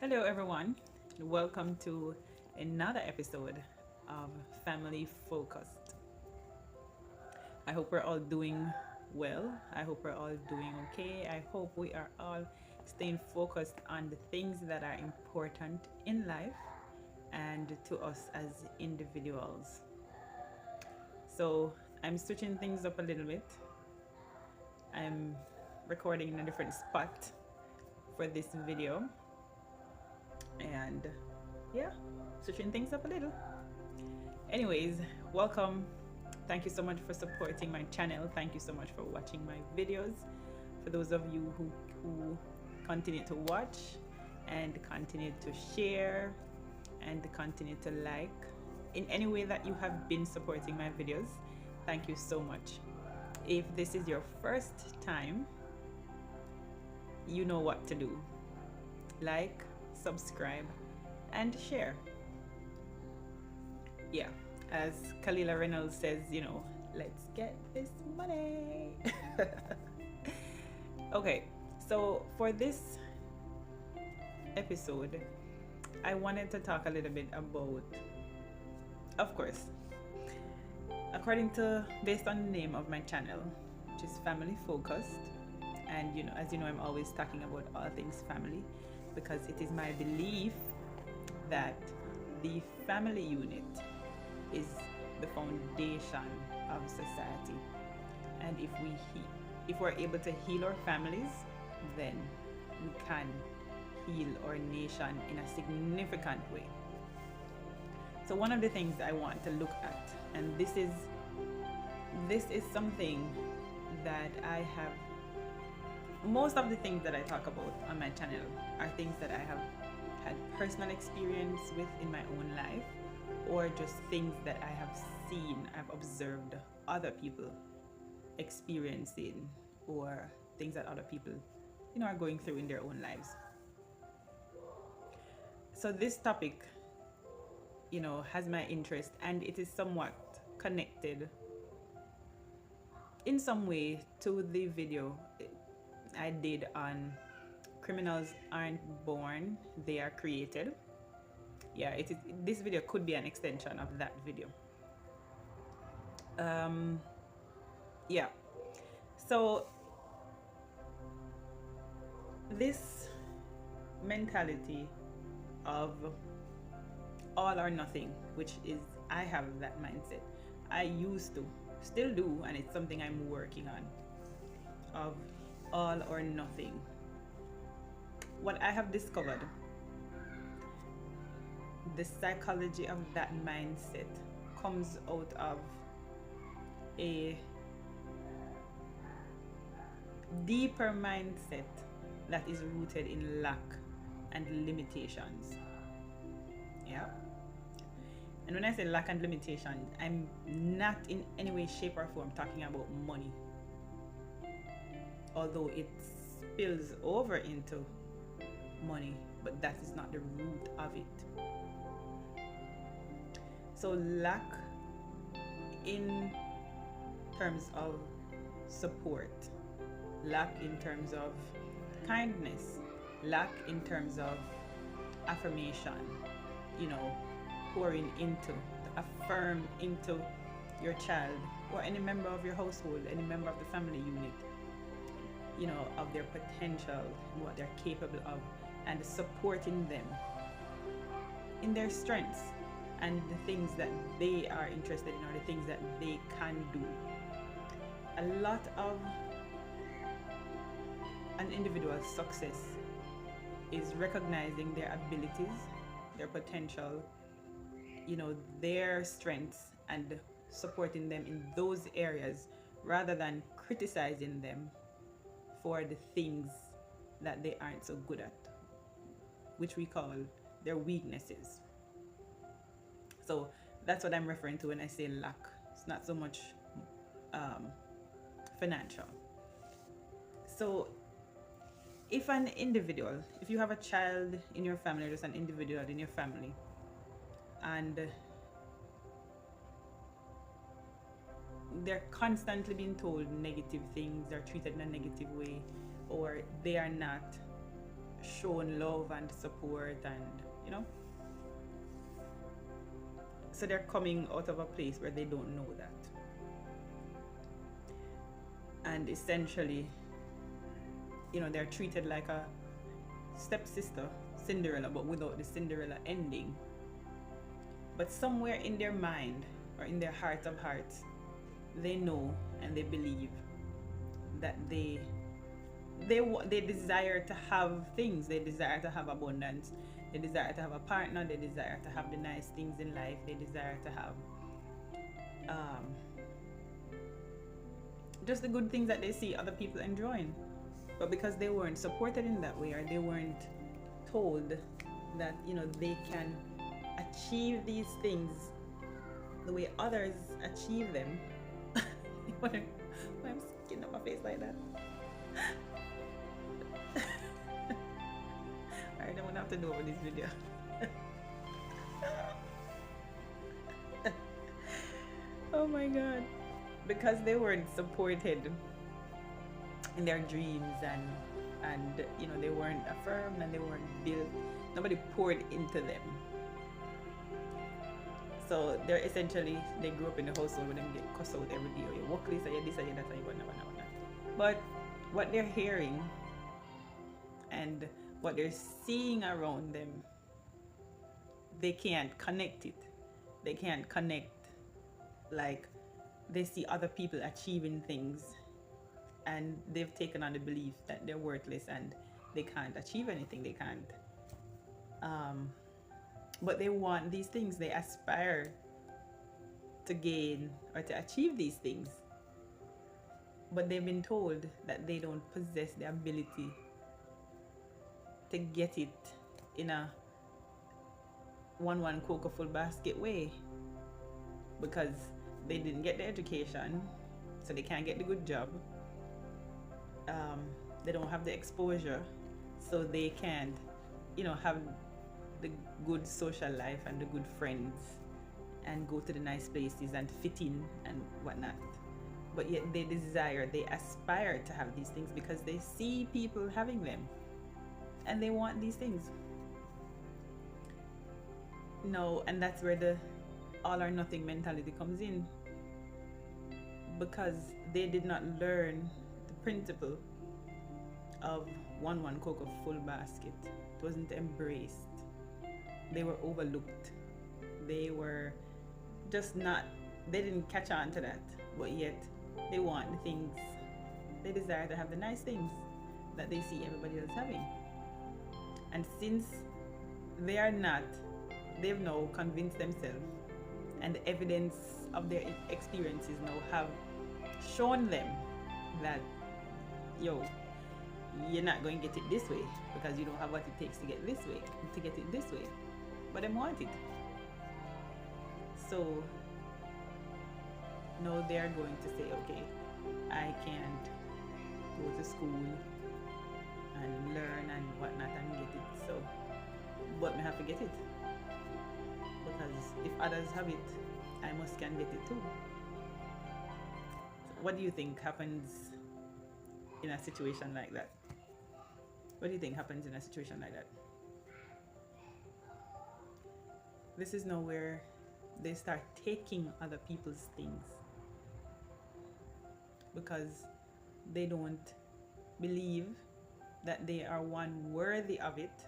Hello, everyone. Welcome to another episode of Family Focused. I hope we're all doing well. I hope we're all doing okay. I hope we are all staying focused on the things that are important in life and to us as individuals. So, I'm switching things up a little bit. I'm recording in a different spot for this video, and yeah, switching things up a little. Anyways, welcome. Thank you so much for supporting my channel. Thank you so much for watching my videos. For those of you who continue to watch and continue to share and continue to like in any way that you have been supporting my videos, thank you so much. If this is your first time, you know what to do. Like, subscribe, and share. Yeah, as Kalila Reynolds says, let's get this money. Okay, so for this episode, I wanted to talk a little bit about, of course, based on the name of my channel, which is Family Focused. And as you know, I'm always talking about all things family because it is my belief that the family unit is the foundation of society, and if we're able to heal our families, then we can heal our nation in a significant way. So one of the things I want to look at, and this is something that I have, most of the things that I talk about on my channel are things that I have had personal experience with in my own life, or just things that I have seen, I've observed other people experiencing, or things that other people, are going through in their own lives. So this topic, has my interest, and it is somewhat connected in some way to the video I did on criminals aren't born, they are created. Yeah, this video could be an extension of that video. Yeah, so this mentality of all or nothing, which is, I have that mindset. I used to, still do, and it's something I'm working on, of all or nothing. What I have discovered, the psychology of that mindset comes out of a deeper mindset that is rooted in lack and limitations. Yeah. And when I say lack and limitation, I'm not in any way, shape, or form talking about money, although it spills over into money, but that is not the root of it. So lack in terms of support, lack in terms of kindness, lack in terms of affirmation, pouring into, to affirm into your child or any member of your household, any member of the family unit, of their potential and what they're capable of, and supporting them in their strengths and the things that they are interested in, or the things that they can do. A lot of an individual's success is recognizing their abilities, their potential, their strengths, and supporting them in those areas rather than criticizing them for the things that they aren't so good at, which we call their weaknesses. So that's what I'm referring to when I say lack. It's not so much financial. So if you have a child in your family, or just an individual in your family, and they're constantly being told negative things, they're treated in a negative way, or they are not shown love and support, and so they're coming out of a place where they don't know that. And essentially, they're treated like a stepsister, Cinderella, but without the Cinderella ending. But somewhere in their mind, or in their heart of hearts, they know and they believe that they desire to have things. They desire to have abundance. They desire to have a partner. They desire to have the nice things in life. They desire to have just the good things that they see other people enjoying. But because they weren't supported in that way, or they weren't told that they can achieve these things the way others achieve them. Why I'm sticking up my face like that? Alright, I'm gonna have to do over this video. Oh my god. Because they weren't supported in their dreams, and they weren't affirmed, and they weren't built. Nobody poured into them. So they grew up in a household where they get cussed out every day, or you walk this, or you this, or you that, or you whatever. But what they're hearing and what they're seeing around them, they can't connect it. They can't connect, like they see other people achieving things, and they've taken on the belief that they're worthless and they can't achieve anything. They can't. But they want these things. They aspire to gain or to achieve these things. But they've been told that they don't possess the ability to get it in a one cocoa full basket way, because they didn't get the education, so they can't get the good job. They don't have the exposure, so they can't, have the good social life and the good friends and go to the nice places and fit in and whatnot. But yet they aspire to have these things because they see people having them and they want these things. No, and that's where the all or nothing mentality comes in, because they did not learn the principle of one cocoa full basket. It wasn't embraced. They were overlooked. They were just not, they didn't catch on to that, but yet they want the things. They desire to have the nice things that they see everybody else having. And since they are not, they've now convinced themselves, and the evidence of their experiences now have shown them that, you're not going to get it this way because you don't have what it takes to get this way, to get it this way. But they want it. So now they're going to say, okay, I can't go to school and learn and whatnot and get it. So, but I have to get it, because if others have it, I must can get it too. So what do you think happens in a situation like that? What do you think happens in a situation like that? This is now where they start taking other people's things because they don't believe that they are one worthy of it,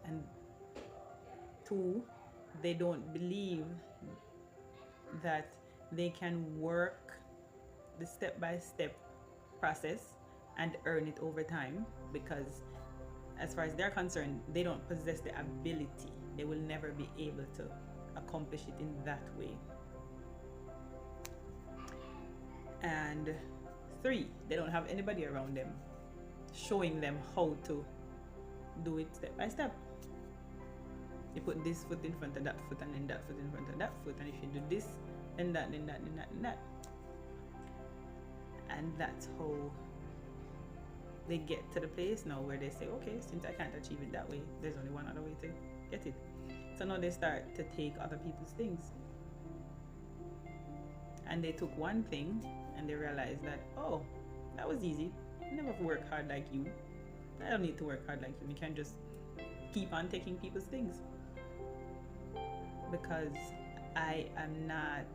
and two, they don't believe that they can work the step-by-step process and earn it over time, because as far as they're concerned, they don't possess the ability. They will never be able to accomplish it in that way. And three, they don't have anybody around them showing them how to do it step by step. You put this foot in front of that foot, and then that foot in front of that foot, and if you do this, then that, then that, then that, then that. And that's how they get to the place now where they say, okay, since I can't achieve it that way, there's only one other way to get it. So now they start to take other people's things. And they took one thing and they realized that, oh, that was easy. I never worked hard like you. I don't need to work hard like you. You can just keep on taking people's things. Because I am not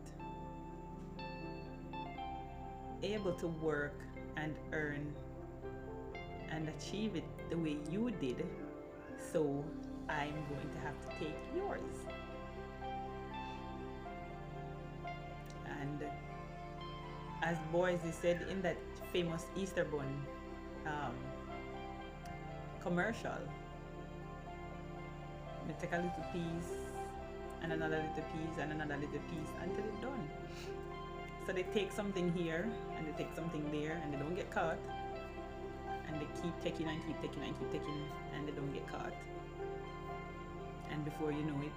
able to work and earn and achieve it the way you did, so I'm going to have to take yours. And as boys, they said in that famous Easter Bun commercial, you take a little piece and another little piece and another little piece until it's done. So they take something here and they take something there and they don't get caught. And they keep taking and keep taking and keep taking and they don't get caught. And before you know it,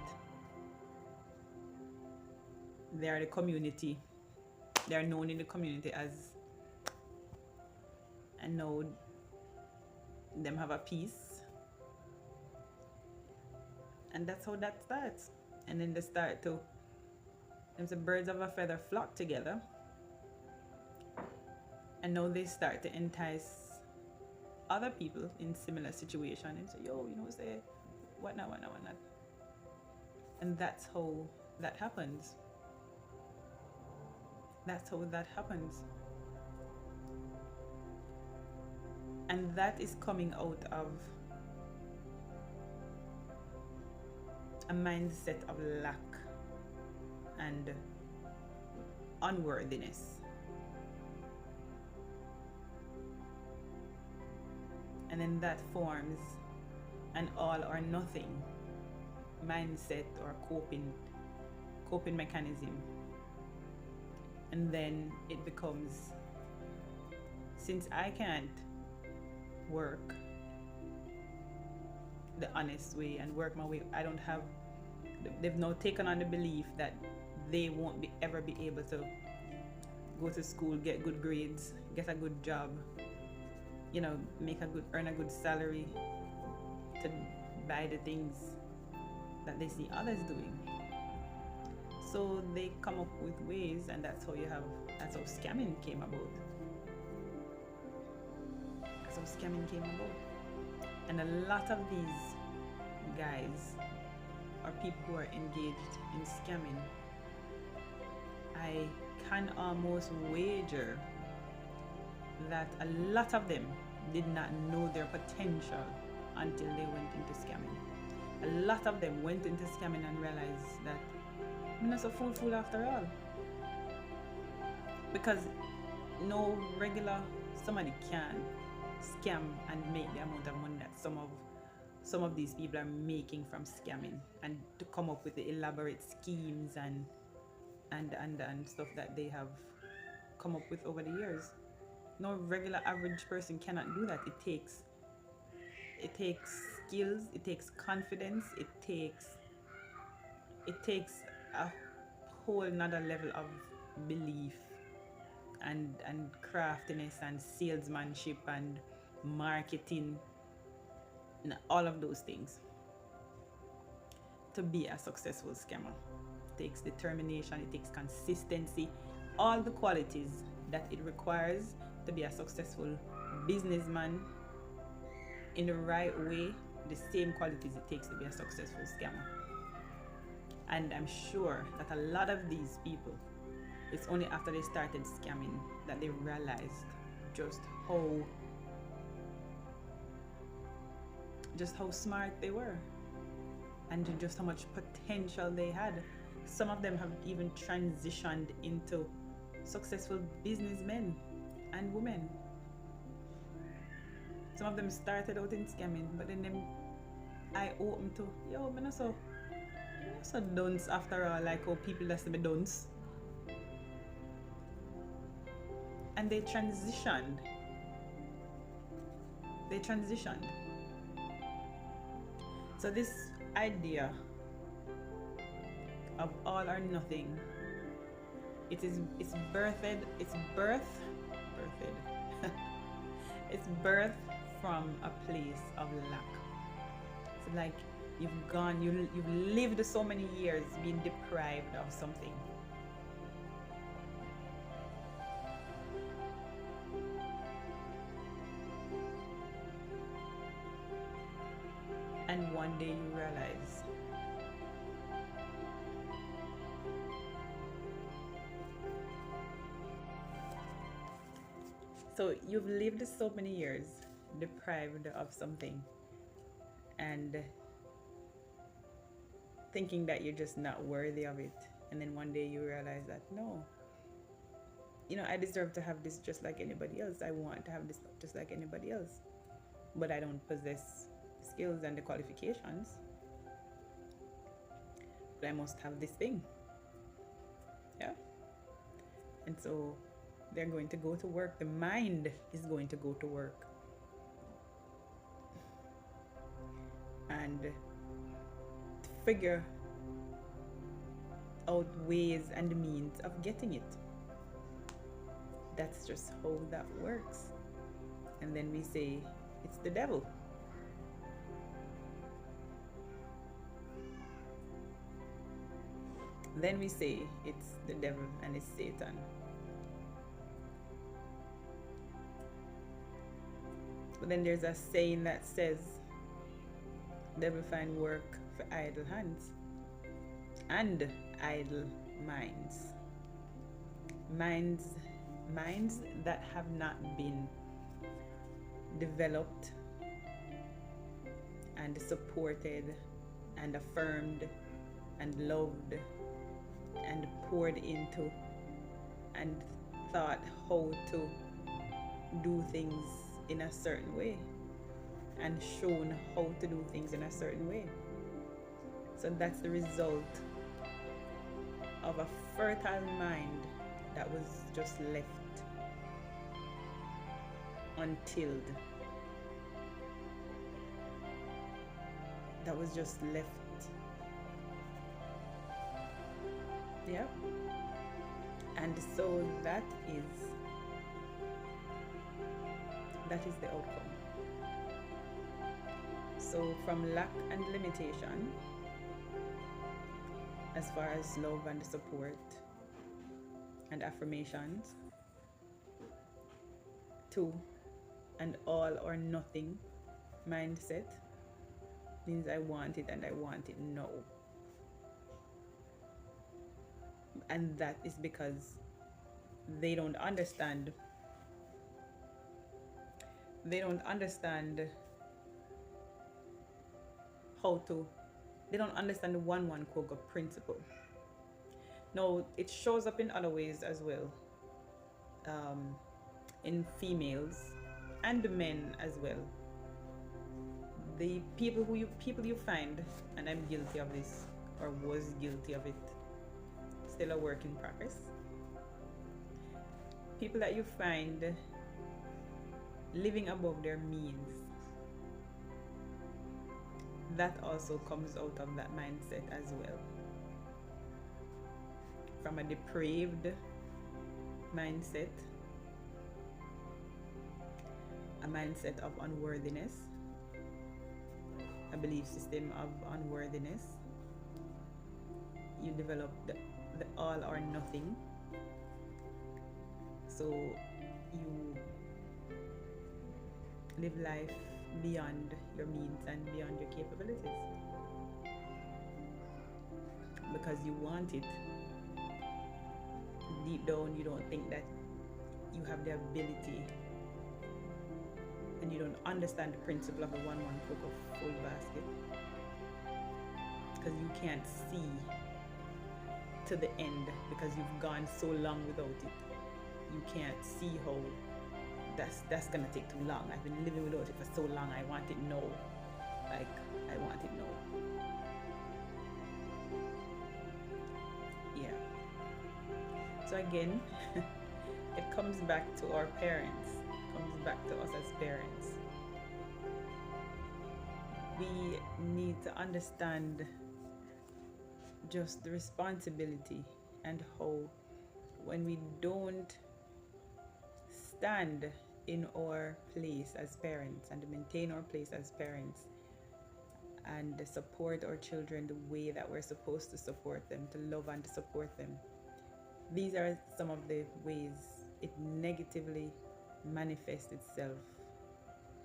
they are the community. They are known in the community as, and now them have a piece. And that's how that starts. And then they start to, them the birds of a feather flock together. And now they start to entice other people in similar situation and say, yo, you know, say, whatnot. And that's how that happens. That's how that happens. And that is coming out of a mindset of lack and unworthiness. And then that forms an all or nothing mindset or coping mechanism. And then it becomes, since I can't work the honest way and work my way, I don't have, they've now taken on the belief that they won't ever be able to go to school, get good grades, get a good job, you know, earn a good salary to buy the things that they see others doing. So they come up with ways, and that's how scamming came about. That's how scamming came about. And a lot of these guys or people who are engaged in scamming, I can almost wager that a lot of them did not know their potential until they went into scamming. A lot of them went into scamming and realized that I'm not so fool after all. Because no regular somebody can scam and make the amount of money that some of these people are making from scamming, and to come up with the elaborate schemes and stuff that they have come up with over the years. No regular average person cannot do that. It takes skills, it takes confidence, it takes a whole nother level of belief and craftiness and salesmanship and marketing and all of those things to be a successful scammer. It takes determination, it takes consistency, all the qualities that it requires to be a successful businessman in the right way, the same qualities it takes to be a successful scammer. And I'm sure that a lot of these people, it's only after they started scamming that they realized just how smart they were and just how much potential they had. Some of them have even transitioned into successful businessmen and women. Some of them started out in scamming, but then them I open to, yo, I'm not so dunce after all, like how people that's to be dunce. And they transitioned. So this idea of all or nothing, it's birthed it's birthed from a place of lack. It's like you've lived so many years being deprived of something. one day you realize so you've lived so many years deprived of something and thinking that you're just not worthy of it. And then one day you realize that no, I deserve to have this just like anybody else. I want to have this just like anybody else. But I don't possess the skills and the qualifications. But I must have this thing. Yeah. And so they're going to go to work. The mind is going to go to work. And figure out ways and means of getting it. That's just how that works. And then we say it's the devil. Then we say it's the devil and it's Satan. But then there's a saying that says, devil find work for idle hands and idle minds. Minds that have not been developed and supported and affirmed and loved and poured into and thought how to do things in a certain way and shown how to do things in a certain way. So that's the result of a fertile mind that was just left untilled. That was just left. Yep. And so that is the outcome. So from lack and limitation, as far as love and support and affirmations, to an all or nothing mindset, means I want it and I want it now. And that is because they don't understand how to, they don't understand the one Koga principle. Now it shows up in other ways as well, in females and men as well. The people you find, and I'm guilty of this or was guilty of it, still a work in progress. People that you find living above their means, that also comes out of that mindset as well. From a depraved mindset, a mindset of unworthiness, a belief system of unworthiness, you develop the all or nothing. So you live life beyond your means and beyond your capabilities because you want it. Deep down, you don't think that you have the ability, and you don't understand the principle of the one cook of full basket because you can't see to the end because you've gone so long without it. You can't see how that's gonna take too long. I've been living without it for so long. I want it now. Like, I want it now. Yeah. So again, it comes back to our parents. It comes back to us as parents. We need to understand just the responsibility and how when we don't stand in our place as parents and maintain our place as parents and support our children the way that we're supposed to support them, to love and to support them. These are some of the ways it negatively manifests itself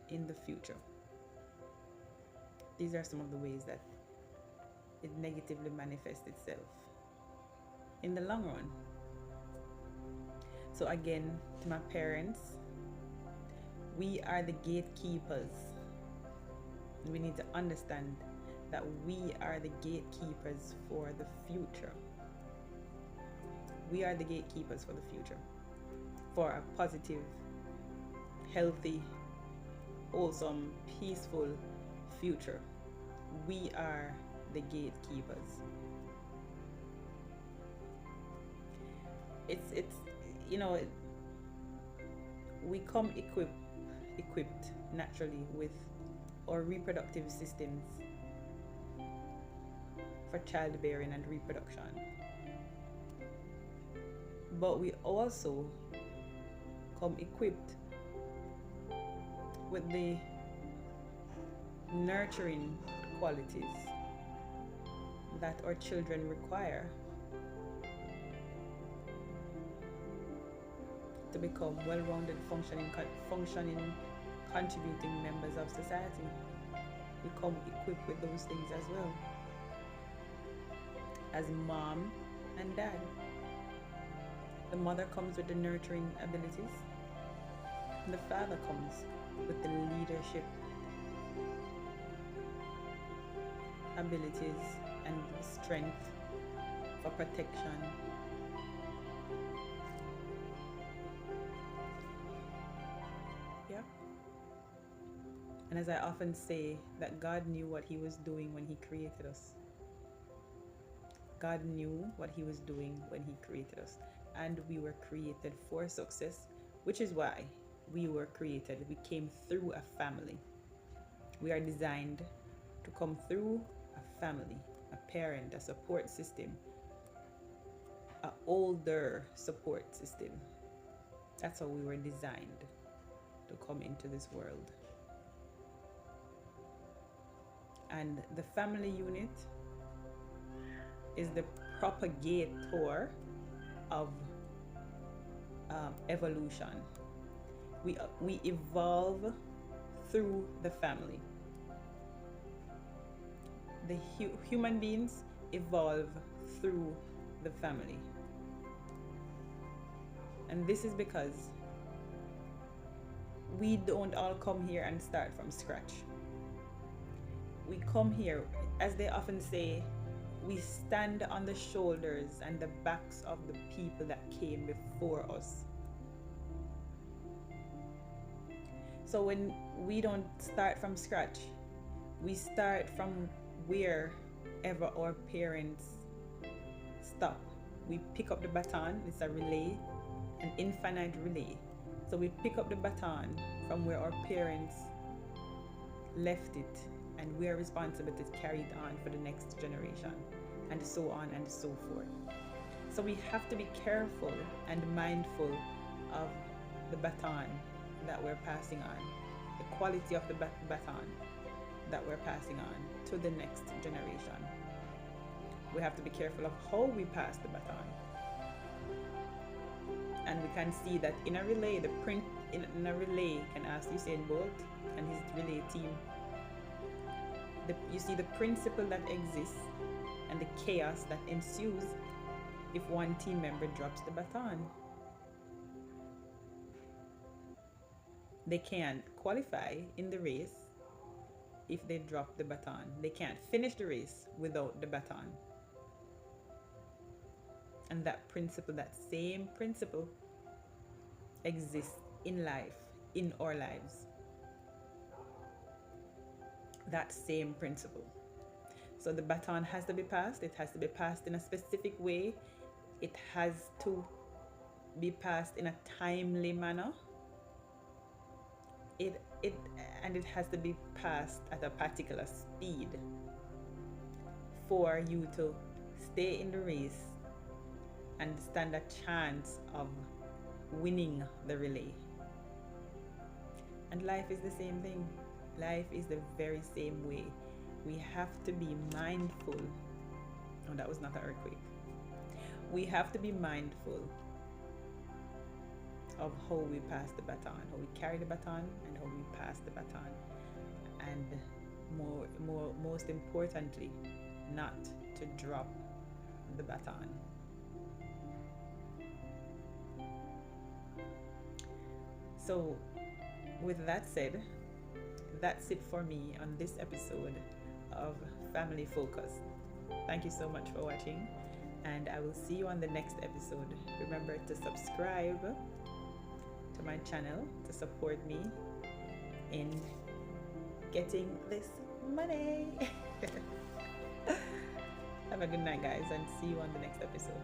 in the future. These are some of the ways that it negatively manifests itself in the long run. So, again, to my parents, we are the gatekeepers. We need to understand that we are the gatekeepers for the future. We are the gatekeepers for the future, for a positive, healthy, wholesome, peaceful future. We are the gatekeepers. It's you know we come equipped naturally with our reproductive systems for childbearing and reproduction, but we also come equipped with the nurturing qualities that our children require to become well-rounded, functioning, contributing members of society. We come equipped with those things as well, as mom and dad. The mother comes with the nurturing abilities, and the father comes with the leadership abilities and strength for protection. Yeah. And as I often say, that God knew what He was doing when He created us. God knew what He was doing when He created us. And we were created for success, which is why we were created. We came through a family. We are designed to come through a family, a parent, a support system, an older support system. That's how we were designed to come into this world. And the family unit is the propagator of evolution. We evolve through the family. The human beings evolve through the family. And this is because we don't all come here and start from scratch. We come here, as they often say, we stand on the shoulders and the backs of the people that came before us. So when we don't start from scratch, we start from wherever our parents stop. We pick up the baton. It's a relay, an infinite relay. So we pick up the baton from where our parents left it, and we are responsible to carry it on for the next generation, and so on and so forth. So we have to be careful and mindful of the baton that we're passing on, the quality of the baton that we're passing on to the next generation. We have to be careful of how we pass the baton. And we can see that in a relay, in a relay, can ask Usain Bolt and his relay team, you see the principle that exists and the chaos that ensues if one team member drops the baton. They can't qualify in the race if they drop the baton. They can't finish the race without the baton. And that principle, that same principle, exists in life, in our lives. That same principle. So the baton has to be passed. It has to be passed in a specific way. It has to be passed in a timely manner. It has to be passed at a particular speed for you to stay in the race and stand a chance of winning the relay. And life is the same thing. Life is the very same way. We have to be mindful. Oh, that was not an earthquake. We have to be mindful of how we pass the baton, how we carry the baton, and how we pass the baton. And most importantly, not to drop the baton. So, with that said, that's it for me on this episode of Family Focus. Thank you so much for watching, and I will see you on the next episode. Remember to subscribe to my channel to support me in getting this money. Have a good night, guys, and see you on the next episode.